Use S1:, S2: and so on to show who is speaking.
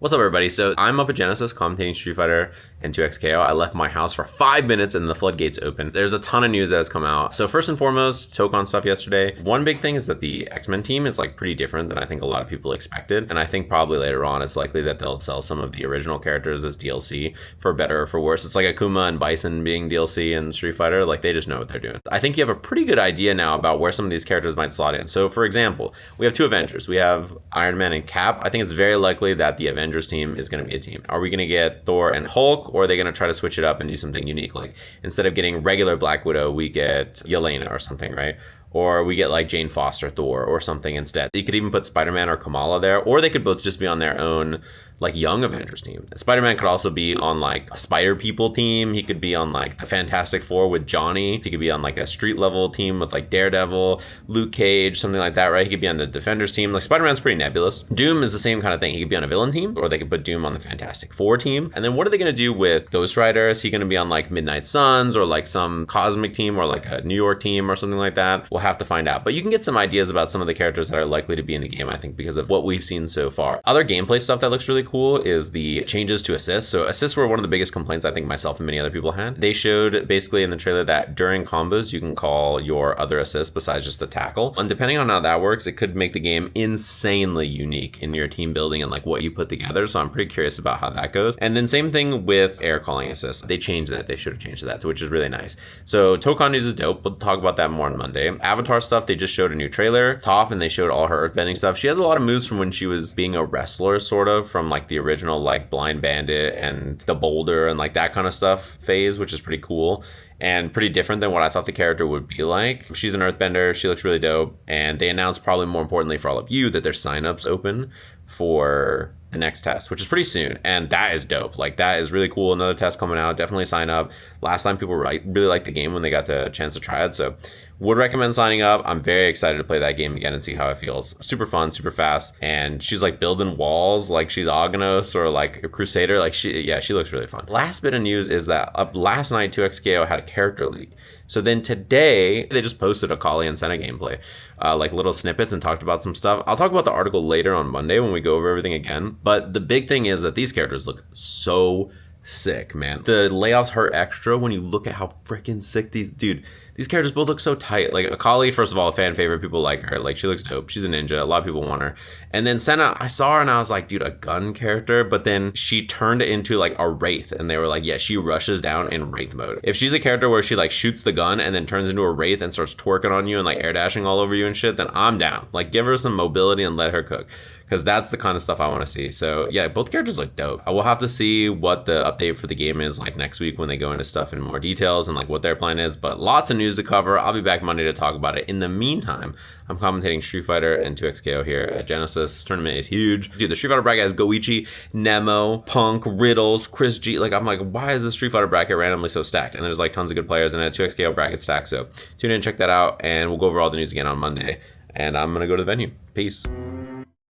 S1: What's up, everybody? So I'm up at Genesis commentating Street Fighter and 2XKO. I left my house for 5 minutes and the floodgates opened. There's a ton of news that has come out. So first and foremost, Tokon stuff yesterday. One big thing is that the X-Men team is like pretty different than I think a lot of people expected. And I think probably later on, it's likely that they'll sell some of the original characters as DLC for better or for worse. It's like Akuma and Bison being DLC in Street Fighter. Like they just know what they're doing. I think you have a pretty good idea now about where some of these characters might slot in. So for example, we have two Avengers. We have Iron Man and Cap. I think it's very likely that the Avengers team is going to be a team. Are we going to get Thor and Hulk, or are they going to try to switch it up and do something unique? Like instead of getting regular Black Widow, we get Yelena or something, right? Or we get like Jane Foster Thor or something instead. You could even put Spider-Man or Kamala there, or they could both just be on their own like young Avengers team. Spider-Man could also be on like a Spider People team. He could be on like the Fantastic Four with Johnny. He could be on like a street level team with like Daredevil, Luke Cage, something like that, right? He could be on the Defenders team. Like Spider-Man's pretty nebulous. Doom is the same kind of thing. He could be on a villain team, or they could put Doom on the Fantastic Four team. And then what are they going to do with Ghost Rider? Is he going to be on like Midnight Suns or like some cosmic team or like a New York team or something like that? We'll have to find out. But you can get some ideas about some of the characters that are likely to be in the game, I think, because of what we've seen so far. Other gameplay stuff that looks really cool is the changes to assists. So assists were one of the biggest complaints I think myself and many other people had. They showed basically in the trailer that during combos, you can call your other assist besides just a tackle. And depending on how that works, it could make the game insanely unique in your team building and like what you put together. So I'm pretty curious about how that goes. And then same thing with air calling assist. They changed that. They should have changed that, which is really nice. So Tokon news is dope. We'll talk about that more on Monday. Avatar stuff, they just showed a new trailer. Toph, and they showed all her earthbending stuff. She has a lot of moves from when she was being a wrestler, sort of, from like the original like Blind Bandit and the Boulder and like that kind of stuff phase, which is pretty cool and pretty different than what I thought the character would be like. She's an earthbender. She looks really dope. And they announced, probably more importantly for all of you, that their signups open for the next test, which is pretty soon. And that is dope. Like that is really cool. Another test coming out. Definitely sign up. Last time people really liked the game when they got the chance to try it. So would recommend signing up. I'm very excited to play that game again and see how it feels. Super fun, super fast. And she's like building walls like she's Aghanos or like a Crusader. Like she looks really fun. Last bit of news is that last night 2XKO had a character leak. So then today, they just posted a Kali and Senna gameplay, like little snippets, and talked about some stuff. I'll talk about the article later on Monday when we go over everything again. But the big thing is that these characters look so sick, man. The layoffs hurt extra when you look at how freaking sick these characters both look so tight. Like Akali, first of all, a fan favorite. People like her. Like she looks dope. She's a ninja. A lot of people want her. And then Senna, I saw her and I was like, dude, a gun character. But then she turned into like a wraith, and they were like, yeah, she rushes down in wraith mode. If she's a character where she like shoots the gun and then turns into a wraith and starts twerking on you and like air dashing all over you and shit, then I'm down. Like give her some mobility and let her cook, because that's the kind of stuff I want to see. So yeah, both characters look dope. I will have to see what the update for the game is like next week when they go into stuff in more details and like what their plan is. But lots of news to cover. I'll be back Monday to talk about it. In the meantime, I'm commentating Street Fighter and 2XKO here at Genesis. This tournament is huge. Dude, the Street Fighter bracket has Goichi, Nemo, Punk, Riddles, Chris G. Like I'm like, why is the Street Fighter bracket randomly so stacked? And there's like tons of good players in it. 2XKO bracket stacked. So tune in and check that out, and we'll go over all the news again on Monday. And I'm gonna go to the venue. Peace.